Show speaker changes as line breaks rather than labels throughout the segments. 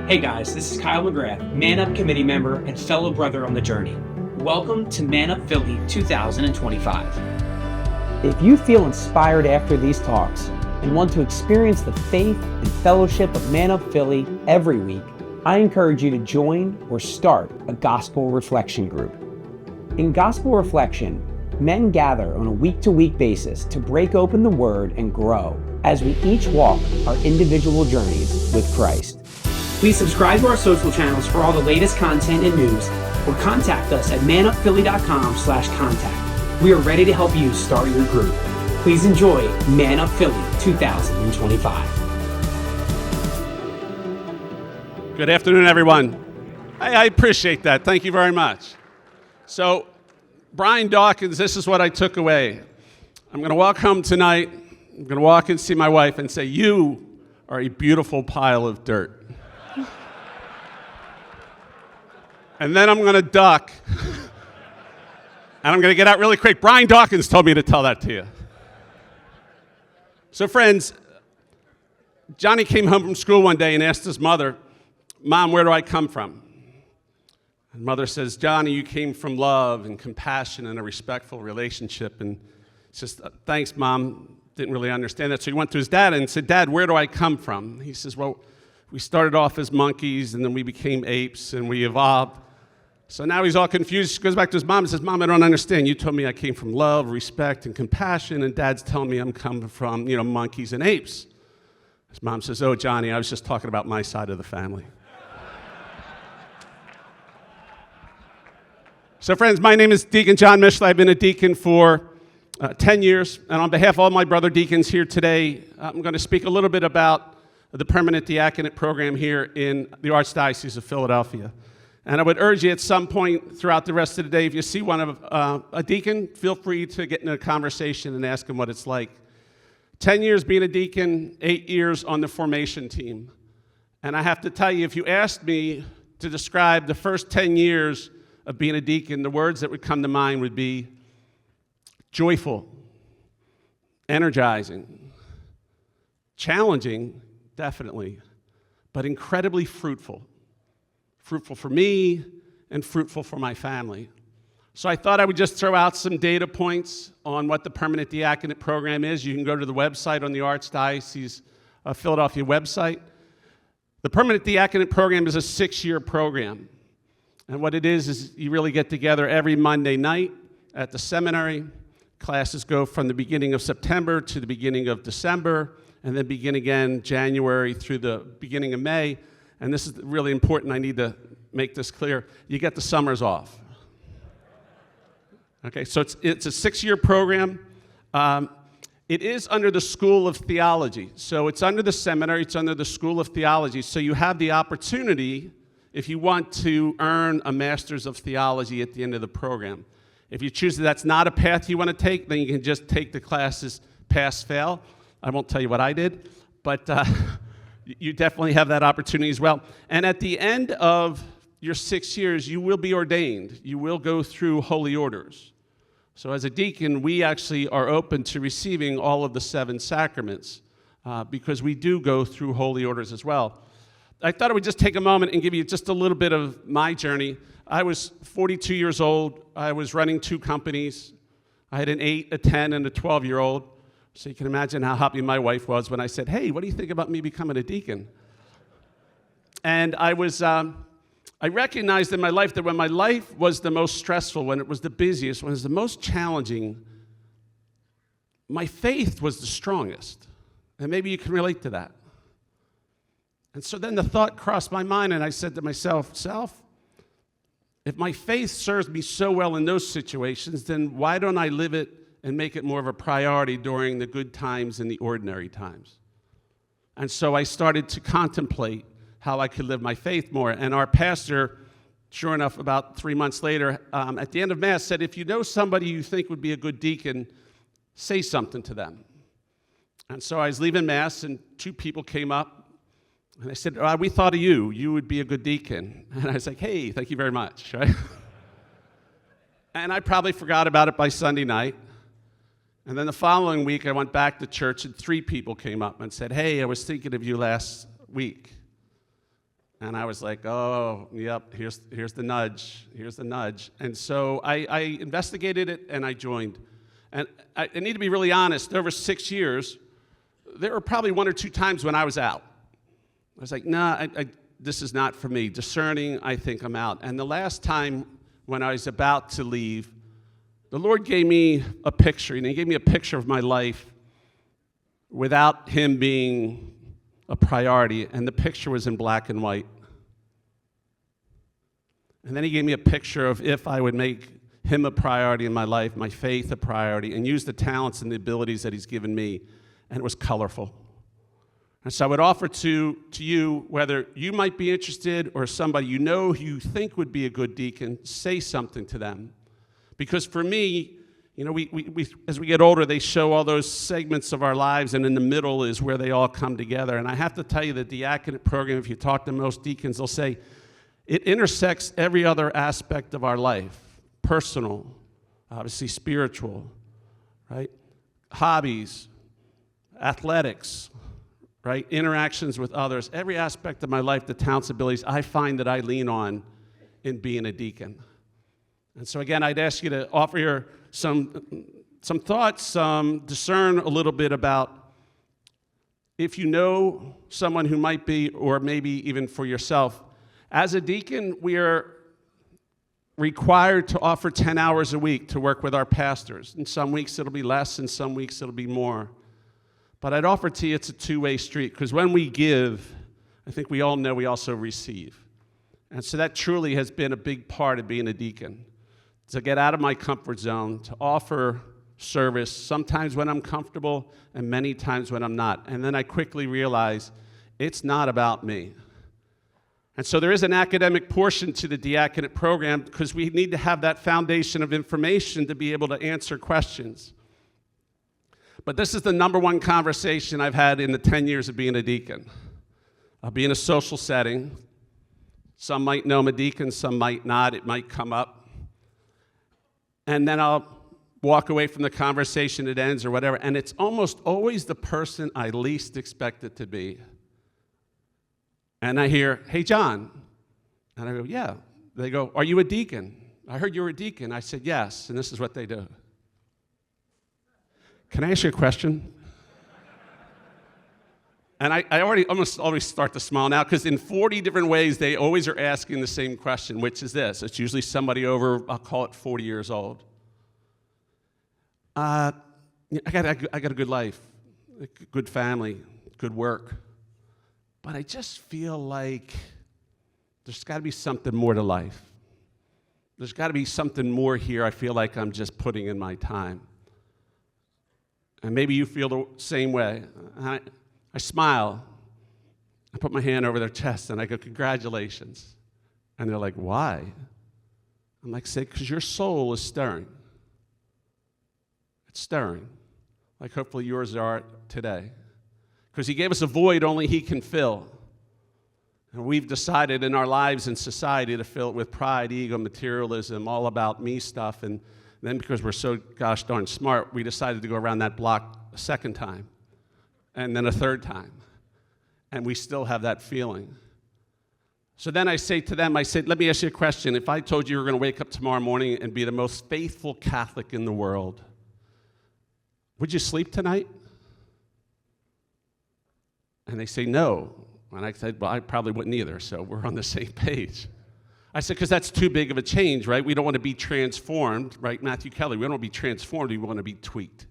Hey guys, this is Kyle McGrath, Man Up Committee member and fellow brother on the journey. Welcome to Man Up Philly 2025.
If you feel inspired after these talks and want to experience the faith and fellowship of Man Up Philly every week, I encourage you to join or start a gospel reflection group. In gospel reflection, men gather on a week-to-week basis to break open the Word and grow as we each walk our individual journeys with Christ.
Please subscribe to our social channels for all the latest content and news, or contact us at manupphilly.com/contact. We are ready to help you start your group. Please enjoy Man Up Philly 2025.
Good afternoon, everyone. I appreciate that. Thank you very much. So, Brian Dawkins, this is what I took away. I'm going to walk home tonight. I'm going to walk and see my wife and say, "You are a beautiful pile of dirt." And then I'm going to duck, and I'm going to get out really quick. Brian Dawkins told me to tell that to you. So friends, Johnny came home from school one day and asked his mother, "Mom, where do I come from?" And mother says, "Johnny, you came from love and compassion and a respectful relationship." And he says, "Thanks, Mom. Didn't really understand that." So he went to his dad and said, "Dad, where do I come from?" He says, "Well, we started off as monkeys, and then we became apes, and we evolved." So now he's all confused. He goes back to his mom and says, "Mom, I don't understand. You told me I came from love, respect, and compassion, and Dad's telling me I'm coming from, monkeys and apes." His mom says, "Oh, Johnny, I was just talking about my side of the family." So friends, my name is Deacon John Mischler. I've been a deacon for 10 years, and on behalf of all my brother deacons here today, I'm going to speak a little bit about the permanent diaconate program here in the Archdiocese of Philadelphia. And I would urge you at some point throughout the rest of the day, if you see one of a deacon, feel free to get in a conversation and ask him what it's like. 10 years being a deacon, 8 years on the formation team. And I have to tell you, if you asked me to describe the first 10 years of being a deacon, the words that would come to mind would be joyful, energizing, challenging, definitely, but incredibly fruitful. Fruitful for me and fruitful for my family. So I thought I would just throw out some data points on what the permanent diaconate program is. You can go to the website on the Archdiocese of Philadelphia website. The permanent diaconate program is a 6-year program. And what it is you really get together every Monday night at the seminary. Classes go from the beginning of September to the beginning of December, and then begin again January through the beginning of May. And this is really important. I need to make this clear. You get the summers off. Okay, so it's a 6-year program. It is under the School of Theology. So it's under the seminary. It's under the School of Theology. So you have the opportunity, if you want to earn a Master's of Theology at the end of the program. If you choose that that's not a path you want to take, then you can just take the classes pass-fail. I won't tell you what I did, but you definitely have that opportunity as well. And at the end of your 6 years, you will be ordained. You will go through holy orders. So as a deacon, we actually are open to receiving all of the 7 sacraments because we do go through holy orders as well. I thought I would just take a moment and give you just a little bit of my journey. I was 42 years old. I was running 2 companies. I had an 8, a 10, and a 12-year-old. So you can imagine how happy my wife was when I said, "Hey, what do you think about me becoming a deacon?" And I recognized in my life that when my life was the most stressful, when it was the busiest, when it was the most challenging, my faith was the strongest. And maybe you can relate to that. And so then the thought crossed my mind, and I said to myself, if my faith serves me so well in those situations, then why don't I live it and make it more of a priority during the good times and the ordinary times? And so I started to contemplate how I could live my faith more. And our pastor, sure enough, about 3 months later, at the end of Mass, said, "If you know somebody you think would be a good deacon, say something to them." And so I was leaving Mass, and 2 people came up, and they said, "We thought of you. You would be a good deacon." And I was like, "Hey, thank you very much." Right? And I probably forgot about it by Sunday night. And then the following week, I went back to church, and 3 people came up and said, "Hey, I was thinking of you last week." And I was like, oh, yep, here's the nudge. Here's the nudge. And so I investigated it, and I joined. And I need to be really honest. Over 6 years, there were probably 1 or 2 times when I was out. I was like, nah, this is not for me. Discerning, I think I'm out. And the last time when I was about to leave, the Lord gave me a picture, and He gave me a picture of my life without Him being a priority, and the picture was in black and white. And then He gave me a picture of if I would make Him a priority in my life, my faith a priority, and use the talents and the abilities that He's given me, and it was colorful. And so I would offer to you, whether you might be interested or somebody you know who you think would be a good deacon, say something to them. Because for me, you know, we as we get older, they show all those segments of our lives, and in the middle is where they all come together. And I have to tell you, the diaconate program, if you talk to most deacons, they'll say it intersects every other aspect of our life. Personal, obviously spiritual, right? Hobbies, athletics, right? Interactions with others. Every aspect of my life, the talents, abilities, I find that I lean on in being a deacon. And so again, I'd ask you to offer your some thoughts, discern a little bit about if you know someone who might be, or maybe even for yourself. As a deacon, we are required to offer 10 hours a week to work with our pastors. In some weeks it'll be less, in some weeks it'll be more. But I'd offer to you it's a two-way street, because when we give, I think we all know we also receive. And so that truly has been a big part of being a deacon, to get out of my comfort zone, to offer service, sometimes when I'm comfortable and many times when I'm not. And then I quickly realize it's not about me. And so there is an academic portion to the diaconate program, because we need to have that foundation of information to be able to answer questions. But this is the number one conversation I've had in the 10 years of being a deacon. I'll be in a social setting. Some might know I'm a deacon, some might not. It might come up. And then I'll walk away from the conversation, it ends or whatever, and it's almost always the person I least expect it to be. And I hear, hey, John. And I go, yeah. They go, are you a deacon? I heard you were a deacon. I said, yes, and this is what they do. Can I ask you a question? And I almost always start to smile now, because in 40 different ways, they always are asking the same question, which is this. It's usually somebody over, I'll call it 40 years old. I got a good life, a good family, good work. But I just feel like there's got to be something more to life. There's got to be something more here. I feel like I'm just putting in my time. And maybe you feel the same way. I smile. I put my hand over their chest, and I go, congratulations. And they're like, why? I'm like, say, because your soul is stirring. It's stirring, like hopefully yours are today. Because He gave us a void only He can fill. And we've decided in our lives and society to fill it with pride, ego, materialism, all about me stuff. And then because we're so gosh darn smart, we decided to go around that block a second time. And then a third time. And we still have that feeling. So then I say to them, I said, let me ask you a question. If I told you were going to wake up tomorrow morning and be the most faithful Catholic in the world, would you sleep tonight? And they say, no. And I said, well, I probably wouldn't either, so we're on the same page. I said, because that's too big of a change, right? We don't want to be transformed, right? Matthew Kelly, we don't want to be transformed, we want to be tweaked.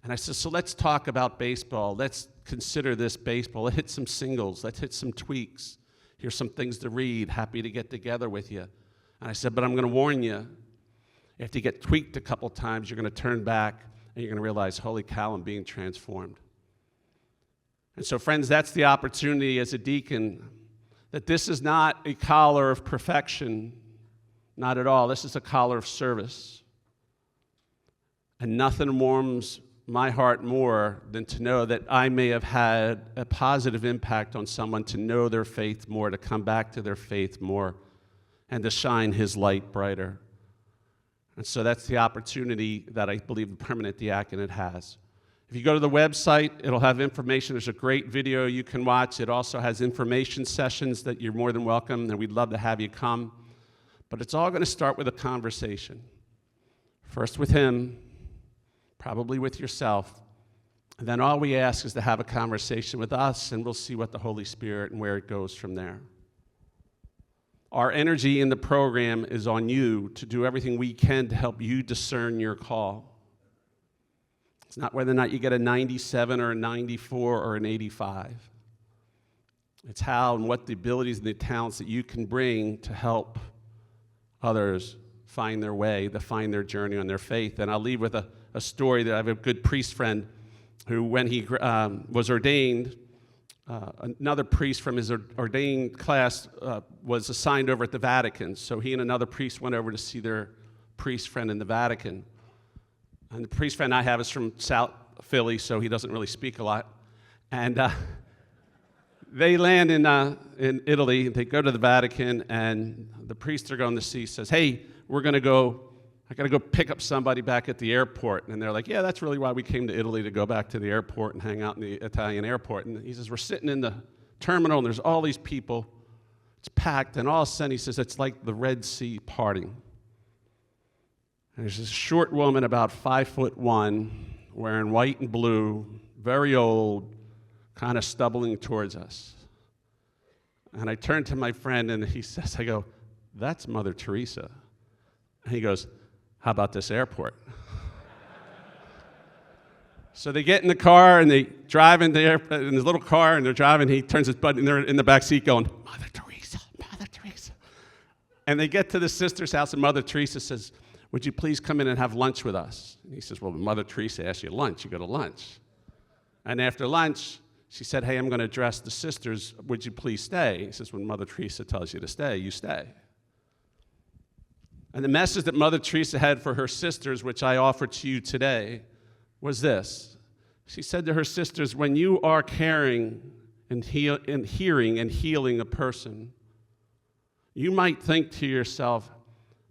And I said, so let's talk about baseball. Let's consider this baseball. Let's hit some singles. Let's hit some tweaks. Here's some things to read. Happy to get together with you. And I said, but I'm going to warn you, if you get tweaked a couple times, you're going to turn back and you're going to realize, holy cow, I'm being transformed. And so, friends, that's the opportunity as a deacon, that this is not a collar of perfection, not at all. This is a collar of service. And nothing warms my heart more than to know that I may have had a positive impact on someone to know their faith more, to come back to their faith more, and to shine His light brighter. And so that's the opportunity that I believe the permanent diaconate has. If you go to the website, it'll have information. There's a great video you can watch. It also has information sessions that you're more than welcome, and we'd love to have you come. But it's all going to start with a conversation. First with him, probably with yourself. And then all we ask is to have a conversation with us, and we'll see what the Holy Spirit and where it goes from there. Our energy in the program is on you to do everything we can to help you discern your call. It's not whether or not you get a 97 or a 94 or an 85. It's how and what the abilities and the talents that you can bring to help others find their way, to find their journey on their faith. And I'll leave with a story that I have a good priest friend who, when he was ordained, another priest from his ordained class was assigned over at the Vatican. So he and another priest went over to see their priest friend in the Vatican. And the priest friend I have is from South Philly, so he doesn't really speak a lot. And they land in Italy. They go to the Vatican, and the priest they're going to see says, "Hey, I got to go pick up somebody back at the airport." And they're like, "Yeah, that's really why we came to Italy, to go back to the airport and hang out in the Italian airport." And he says, "We're sitting in the terminal, and there's all these people. It's packed." And all of a sudden, he says, "It's like the Red Sea parting." And there's this short woman, about 5'1", wearing white and blue, very old, kind of stumbling towards us. And I turned to my friend, and he says, I go, "That's Mother Teresa." And he goes, "How about this airport?" So they get in the car, and they drive in this little car, and they're driving. He turns his button, and they're in the back seat going, "Mother Teresa, Mother Teresa." And they get to the sister's house, and Mother Teresa says, "Would you please come in and have lunch with us?" And he says, "Well, Mother Teresa asked you lunch. You go to lunch." And after lunch, she said, "Hey, I'm going to address the sisters. Would you please stay?" He says, "When Mother Teresa tells you to stay, you stay." And the message that Mother Teresa had for her sisters, which I offer to you today, was this. She said to her sisters, when you are caring and hearing and healing a person, you might think to yourself,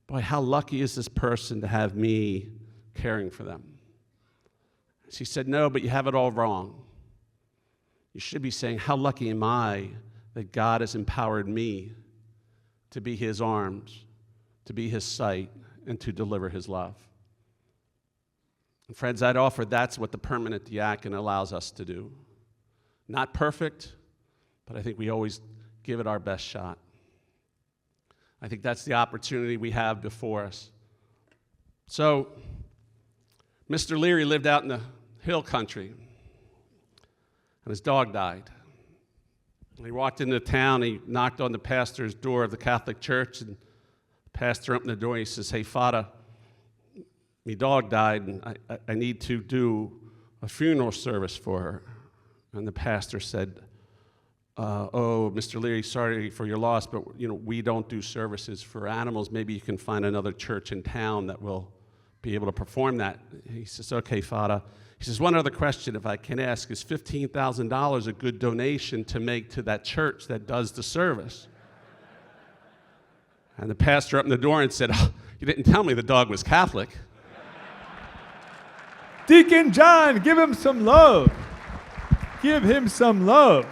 "Boy, how lucky is this person to have me caring for them?" She said, "No, but you have it all wrong. You should be saying, how lucky am I that God has empowered me to be his arms, to be his sight, and to deliver his love." And friends, I'd offer that's what the permanent diacon allows us to do. Not perfect, but I think we always give it our best shot. I think that's the opportunity we have before us. So, Mr. Leary lived out in the hill country, and his dog died. He walked into town, he knocked on the pastor's door of the Catholic Church, and the pastor opened the door, and he says, "Hey, Father, my dog died, and I need to do a funeral service for her." And the pastor said, "Oh, Mr. Leary, sorry for your loss, but we don't do services for animals. Maybe you can find another church in town that will be able to perform that." He says, "Okay, Father." He says, "One other question, if I can ask, is $15,000 a good donation to make to that church that does the service?" And the pastor opened the door and said, "Oh, you didn't tell me the dog was Catholic."
Deacon John, give him some love. Give him some love.